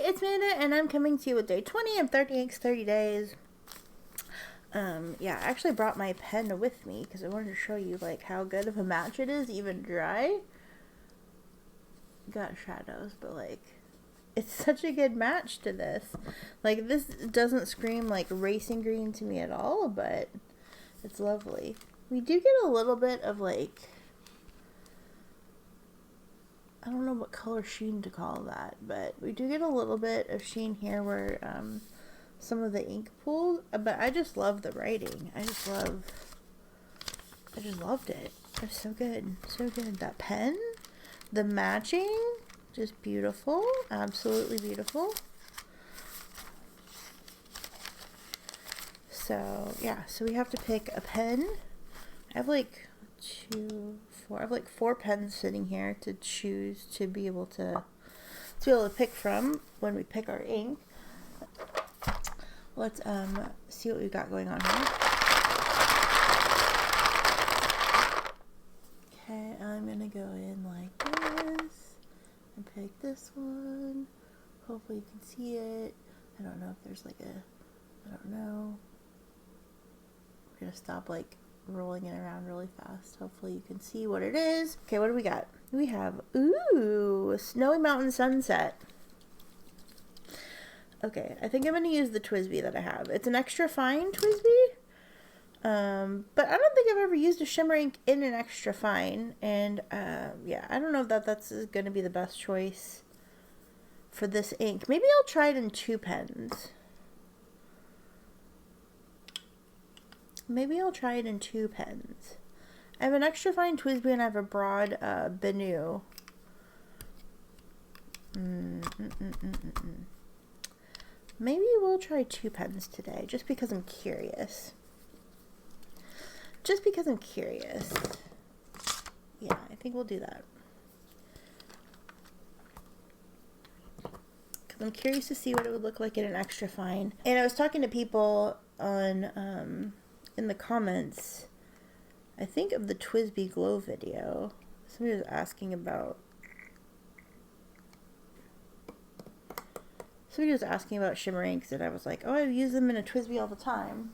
it's Amanda, and I'm coming to you with day 20 of 30 Inks 30 Days. Yeah, I actually brought my pen with me because I wanted to show you, like, how good of a match it is, even dry. Got shadows, but, like, it's such a good match to this. Like, this doesn't scream, like, racing green to me at all, but it's lovely. We do get a little bit of, like, I don't know what color sheen to call that, but we do get a little bit of sheen here where, some of the ink pools, but I just love the writing. I just loved it. It's so good. So good. That pen, the matching, just beautiful. Absolutely beautiful. So, yeah. So we have to pick a pen. I have like I have like 4 pens sitting here to choose to be able to pick from when we pick our ink. Let's see what we've got going on here. Okay, I'm gonna go in like this and pick this one. Hopefully you can see it. I don't know if there's like I don't know. We're gonna stop like rolling it around really fast. Hopefully you can see what it is. Okay, what do we got? We have, ooh, Snowy Mountain Sunset. Okay, I think I'm going to use the TWSBI that I have. It's an extra fine TWSBI. But I don't think I've ever used a shimmer ink in an extra fine. And, yeah, I don't know if that's going to be the best choice for this ink. Maybe I'll try it in 2 pens. Maybe I'll try it in 2 pens. I have an extra fine TWSBI and I have a broad BENU. Maybe we'll try 2 pens today, just because I'm curious. Just because I'm curious. Yeah, I think we'll do that. Because I'm curious to see what it would look like in an extra fine. And I was talking to people on, in the comments, I think of the TWSBI Glow video. Somebody was asking about shimmer inks, and I was like, oh, I use them in a TWSBI all the time.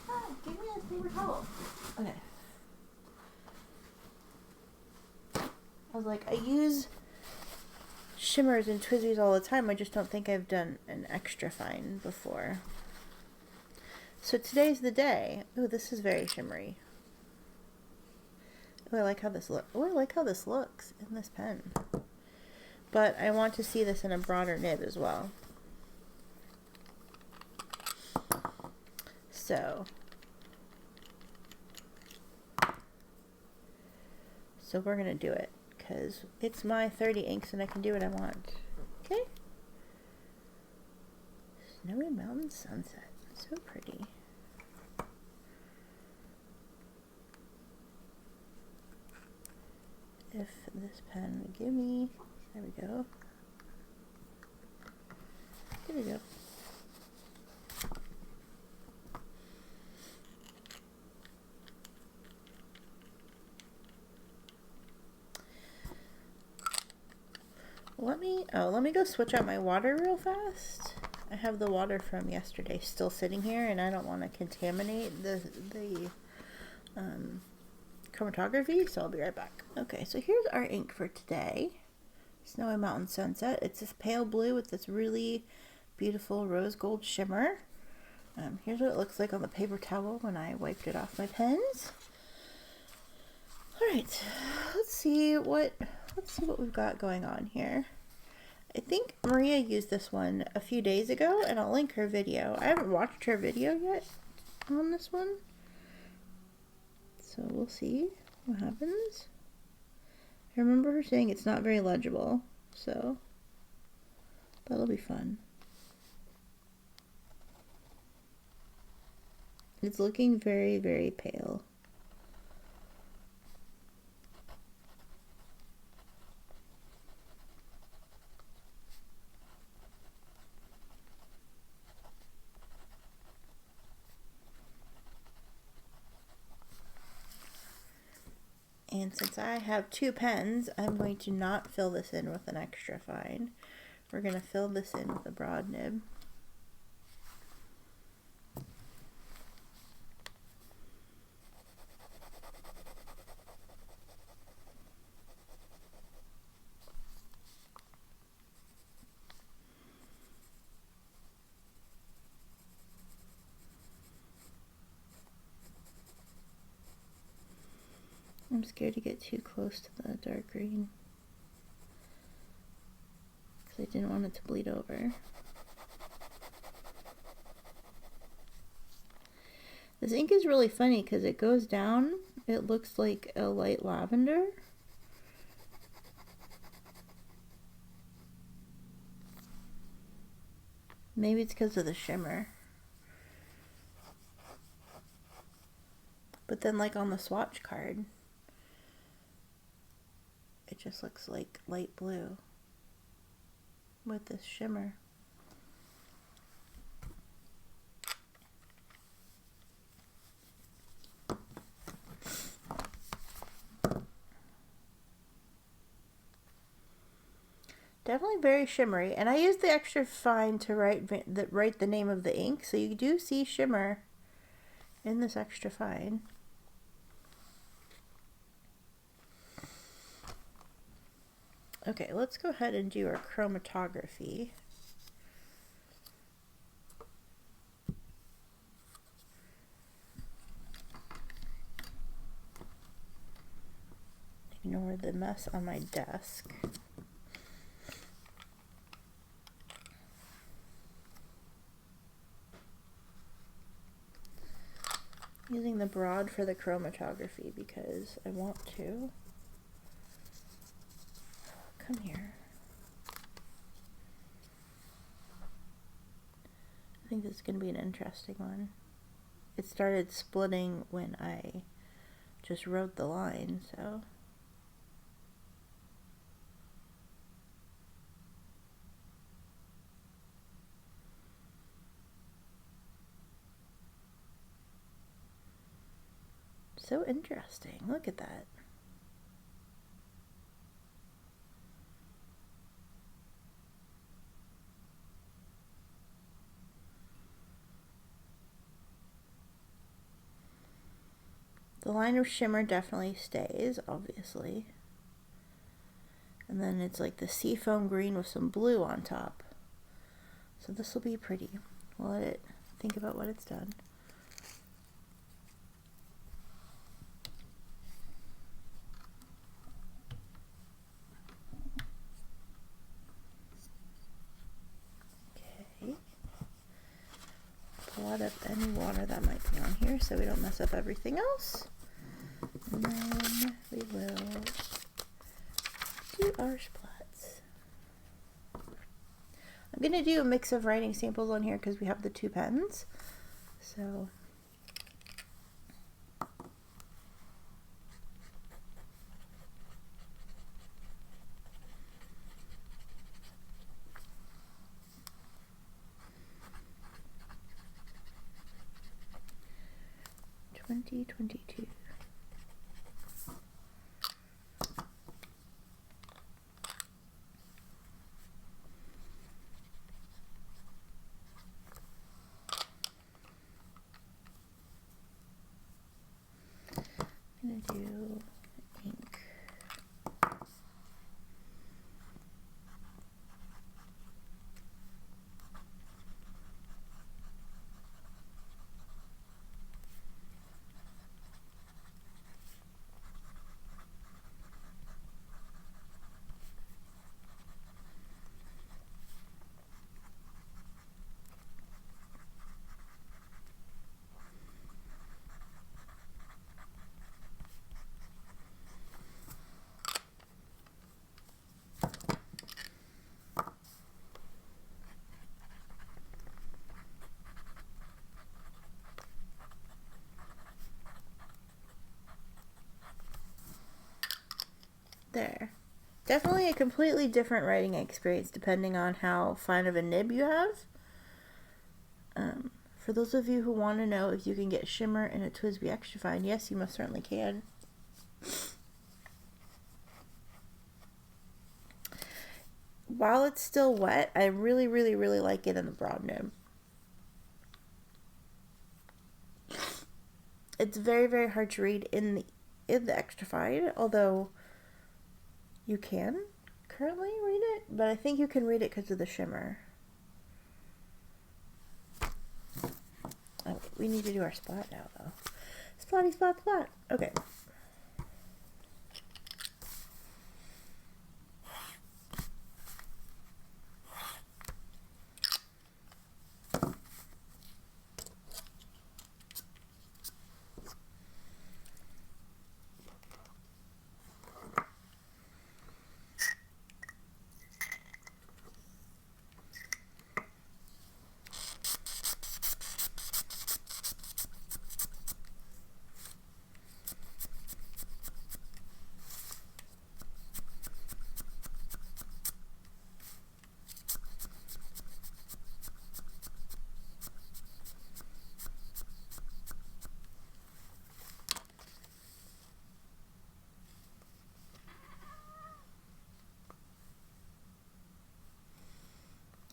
Ah, give me a paper towel. Okay. I was like, I use shimmers in TWSBIs all the time. I just don't think I've done an extra fine before. So today's the day. Oh, this is very shimmery. Oh, I like how this looks. Oh, I like how this looks in this pen. But I want to see this in a broader nib as well. So we're going to do it because it's my 30 inks and I can do what I want. Okay? Snowy Mountain Sunset. So pretty. If this pen would give me, there we go. There we go. Let me go switch out my water real fast. I have the water from yesterday still sitting here, and I don't want to contaminate the chromatography, so I'll be right back. Okay, so here's our ink for today. Snowy Mountain Sunset. It's this pale blue with this really beautiful rose gold shimmer. Here's what it looks like on the paper towel when I wiped it off my pens. Alright, let's see what we've got going on here. I think Maria used this one a few days ago, and I'll link her video. I haven't watched her video yet on this one. So we'll see what happens. I remember her saying it's not very legible, so that'll be fun. It's looking very, very pale. And since I have 2 pens, I'm going to not fill this in with an extra fine. We're going to fill this in with a broad nib. I'm scared to get too close to the dark green because I didn't want it to bleed over. This ink is really funny because it goes down, it looks like a light lavender. Maybe it's because of the shimmer. But then like on the swatch card, it just looks like light blue with this shimmer. Definitely very shimmery, and I used the extra fine to write the name of the ink, so you do see shimmer in this extra fine. Okay, let's go ahead and do our chromatography. Ignore the mess on my desk. Using the broad for the chromatography because I want to. Come here. I think this is going to be an interesting one. It started splitting when I just wrote the line, so. So interesting. Look at that. The line of shimmer definitely stays, obviously. And then it's like the seafoam green with some blue on top. So this will be pretty. We'll let it think about what it's done. Blot up any water that might be on here so we don't mess up everything else. And then we will do our splats. I'm going to do a mix of writing samples on here because we have the 2 pens. So $20.22. I'm gonna do ink. There. Definitely a completely different writing experience depending on how fine of a nib you have. For those of you who want to know if you can get shimmer in a TWSBI extra fine, yes, you most certainly can. while it's still wet, I really, really, really like it in the broad nib. It's very, very hard to read in the extra fine, although you can currently read it, but I think you can read it because of the shimmer. Oh, we need to do our splat now, though. Splatty, splat, splat. Okay.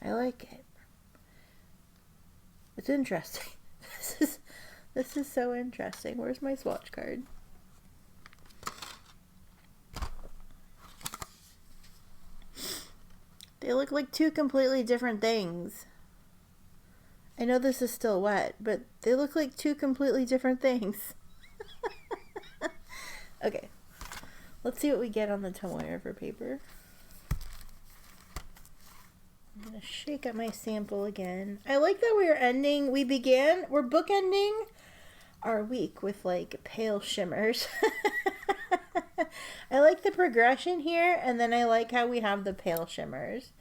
I like it. It's interesting. This is so interesting. Where's my swatch card? They look like two completely different things. I know this is still wet, but they look like two completely different things. Okay, let's see what we get on the Tomoe River paper. I'm gonna shake up my sample again. I like that we're bookending our week with like pale shimmers. I like the progression here, and then I like how we have the pale shimmers.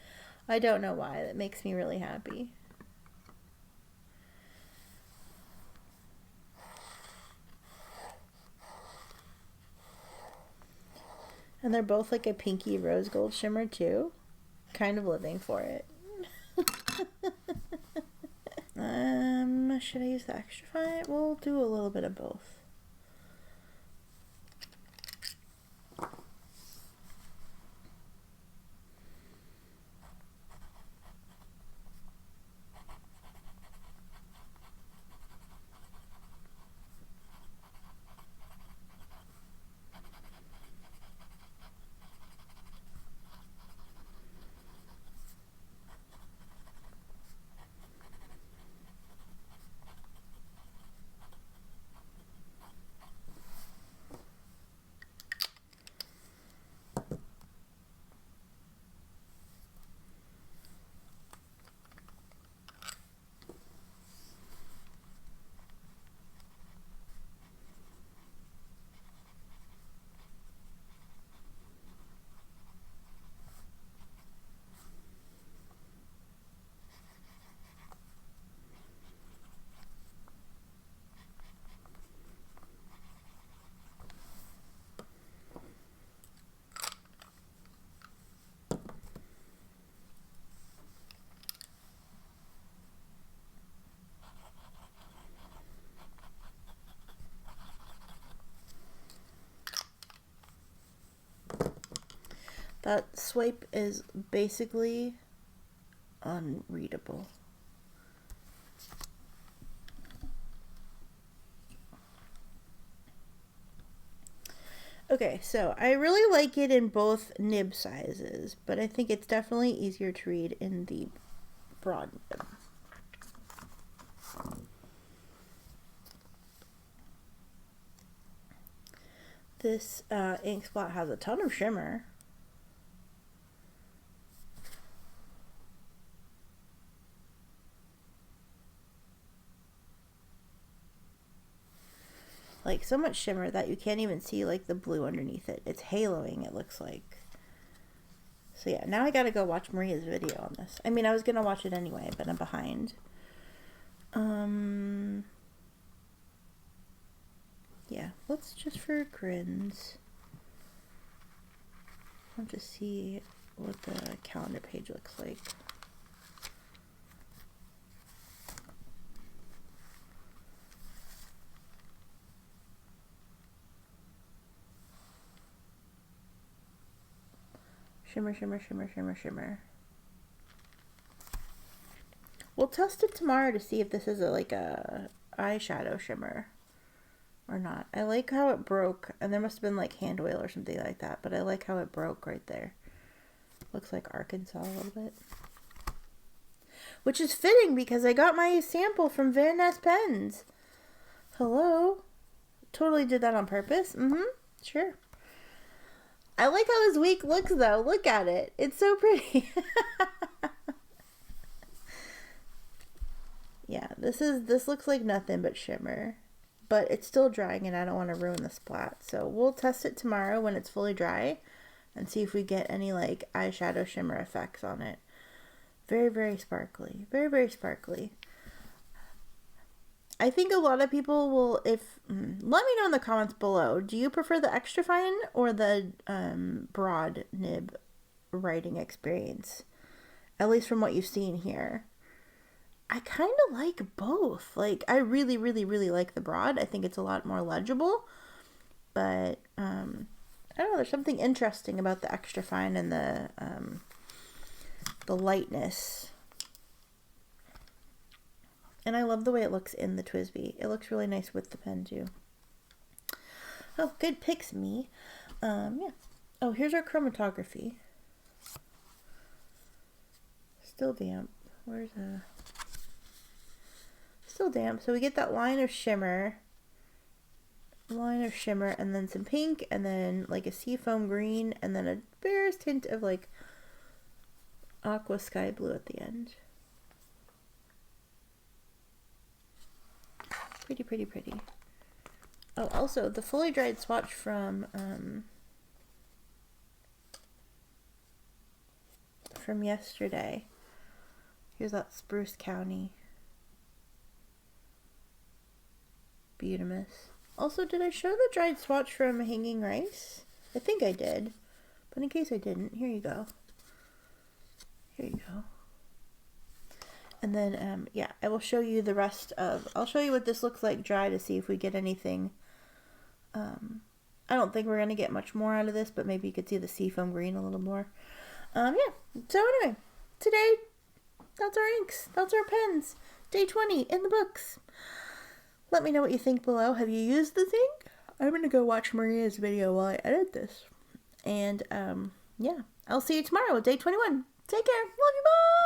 I don't know why, that makes me really happy. And they're both like a pinky rose gold shimmer too. Kind of living for it. Should I use the extra fine? We'll do a little bit of both. That swipe is basically unreadable. Okay, so I really like it in both nib sizes, but I think it's definitely easier to read in the broad nib. This ink splat has a ton of shimmer. Like so much shimmer that you can't even see like the blue underneath it. It's haloing, it looks like. So yeah, now I gotta go watch Maria's video on this. I mean, I was gonna watch it anyway, but I'm behind. Yeah, let's just for grins. I'll just see what the calendar page looks like. Shimmer, shimmer, shimmer, shimmer, shimmer. we'll test it tomorrow to see if this is like a eyeshadow shimmer or not. I like how it broke, and there must have been like hand oil or something like that, but I like how it broke right there. Looks like Arkansas a little bit. Which is fitting because I got my sample from Van Ness Pens. Hello? Totally did that on purpose. Sure. I like how this week looks though. Look at it. It's so pretty. Yeah, this looks like nothing but shimmer. But it's still drying and I don't want to ruin the splat. So we'll test it tomorrow when it's fully dry and see if we get any like eyeshadow shimmer effects on it. Very, very sparkly. Very, very sparkly. I think a lot of people will, let me know in the comments below, do you prefer the extra fine or the broad nib writing experience? At least from what you've seen here. I kind of like both. Like, I really, really, really like the broad. I think it's a lot more legible. But, I don't know, there's something interesting about the extra fine and the lightness. And I love the way it looks in the TWSBI. It looks really nice with the pen, too. Oh, good picks, me. Yeah. Oh, here's our chromatography. Still damp. Where's the... Still damp. So we get that line of shimmer. And then some pink. And then like a seafoam green. And then a barest hint of like aqua sky blue at the end. Pretty, pretty, pretty. Oh, also the fully dried swatch from yesterday. Here's that Spruce County. Beautimus. Also, did I show the dried swatch from Hanging Rice? I think I did. But in case I didn't, here you go. Here you go. And then, yeah, I will show you the rest of... I'll show you what this looks like dry to see if we get anything. I don't think we're going to get much more out of this, but maybe you could see the seafoam green a little more. Yeah. So anyway, today, that's our inks. That's our pens. Day 20 in the books. Let me know what you think below. Have you used the thing? I'm going to go watch Maria's video while I edit this. And, yeah, I'll see you tomorrow with day 21. Take care. Love you. Bye.